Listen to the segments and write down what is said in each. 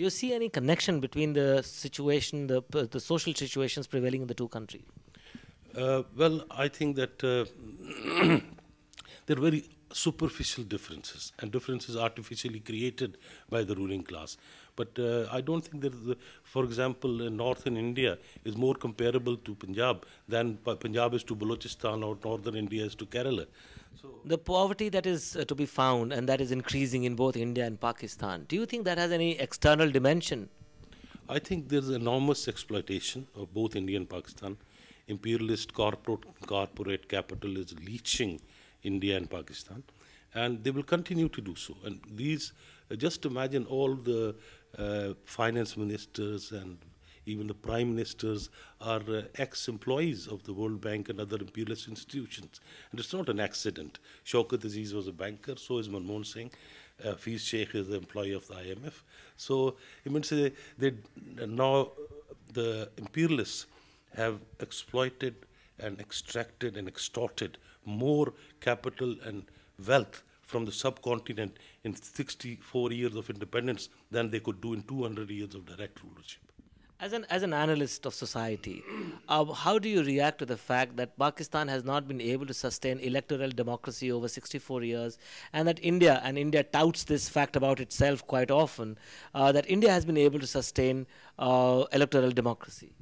Do you see any connection between the situation, the social situations prevailing in the two countries? Well, I think that there are very superficial differences, and differences artificially created by the ruling class. But I don't think that, for example, northern India is more comparable to Punjab than Punjab is to Balochistan or northern India is to Kerala. So The poverty that is to be found and that is increasing in both India and Pakistan, do you think that has any external dimension? I think there's enormous exploitation of both India and Pakistan. Imperialist corporate capital is leeching India and Pakistan, and they will continue to do so. And these, just imagine all the finance ministers and even the prime ministers are ex-employees of the World Bank and other imperialist institutions. And it's not an accident. Shaukat Aziz was a banker, so is Manmohan Singh. Fiz Sheikh is the employee of the IMF. So, I mean, say now the imperialists have exploited and extracted and extorted more capital and wealth from the subcontinent in 64 years of independence than they could do in 200 years of direct rulership. As an analyst of society, how do you react to the fact that Pakistan has not been able to sustain electoral democracy over 64 years, and that India touts this fact about itself quite often, that India has been able to sustain electoral democracy?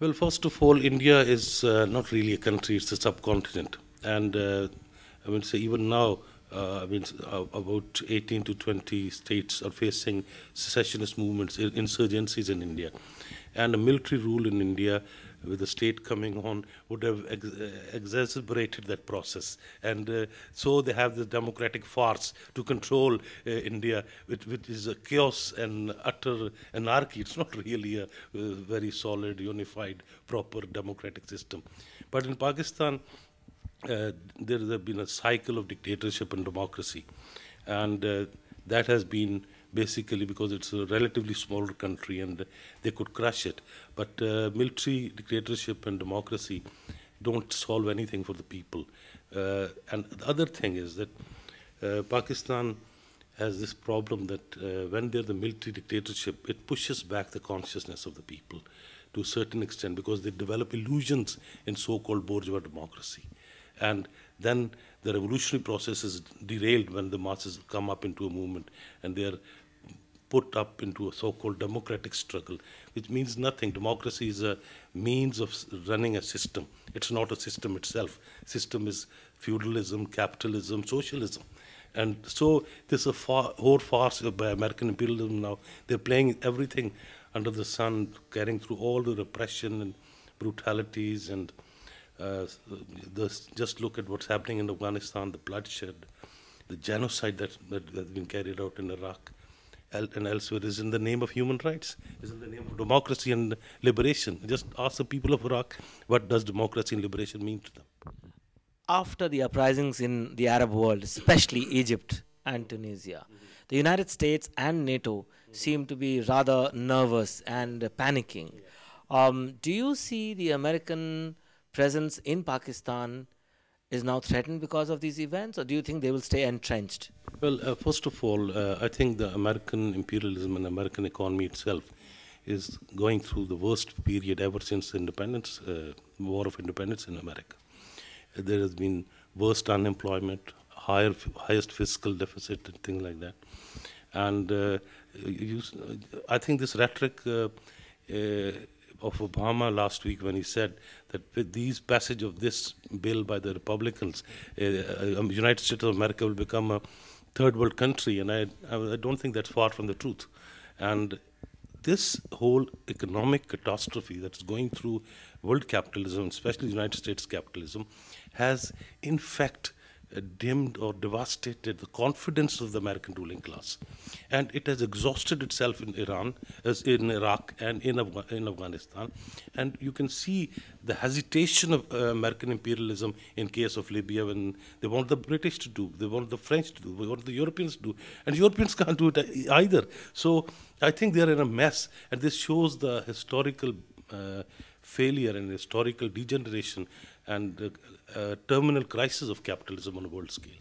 Well, first of all, India is not really a country, it's a subcontinent. And I mean, say even now, about 18 to 20 states are facing secessionist movements, insurgencies in India. And a military rule in India with the state coming on would have exacerbated that process. And so they have the democratic farce to control India, which is a chaos and utter anarchy. It's not really a very solid, unified, proper democratic system. But in Pakistan, there has been a cycle of dictatorship and democracy. And that has been basically because it's a relatively smaller country and they could crush it. But military dictatorship and democracy don't solve anything for the people. And the other thing is that Pakistan has this problem that when there's a military dictatorship, it pushes back the consciousness of the people to a certain extent because they develop illusions in so-called bourgeois democracy. And then the revolutionary process is derailed when the masses come up into a movement and they are put up into a so-called democratic struggle, which means nothing. Democracy is a means of running a system. It's not a system itself. System is feudalism, capitalism, socialism. And so there's a whole farce by American imperialism now. They're playing everything under the sun, carrying through all the repression and brutalities and just look at what's happening in Afghanistan, the bloodshed, the genocide that's been carried out in Iraq and elsewhere is in the name of human rights, is in the name of democracy and liberation. Just ask the people of Iraq, what does democracy and liberation mean to them? After the uprisings in the Arab world, especially Egypt and Tunisia, the United States and NATO seem to be rather nervous and panicking. Do you see the American presence in Pakistan is now threatened because of these events, or do you think they will stay entrenched? Well, first of all, I think the American imperialism and American economy itself is going through the worst period ever since independence, War of Independence in America. There has been worst unemployment, highest fiscal deficit, and things like that. And I think this rhetoric of Obama last week when he said that with these passage of this bill by the Republicans, United States of America will become a third world country, and I don't think that's far from the truth. And this whole economic catastrophe that's going through world capitalism, especially United States capitalism, has in fact dimmed or devastated the confidence of the American ruling class. And it has exhausted itself in Iran, in Iraq, and in Afghanistan. And you can see the hesitation of American imperialism in case of Libya when they want the British to do, they want the French to do, they want the Europeans to do. And Europeans can't do it either. So I think they're in a mess. And this shows the historical failure and historical degeneration and terminal crisis of capitalism on a world scale.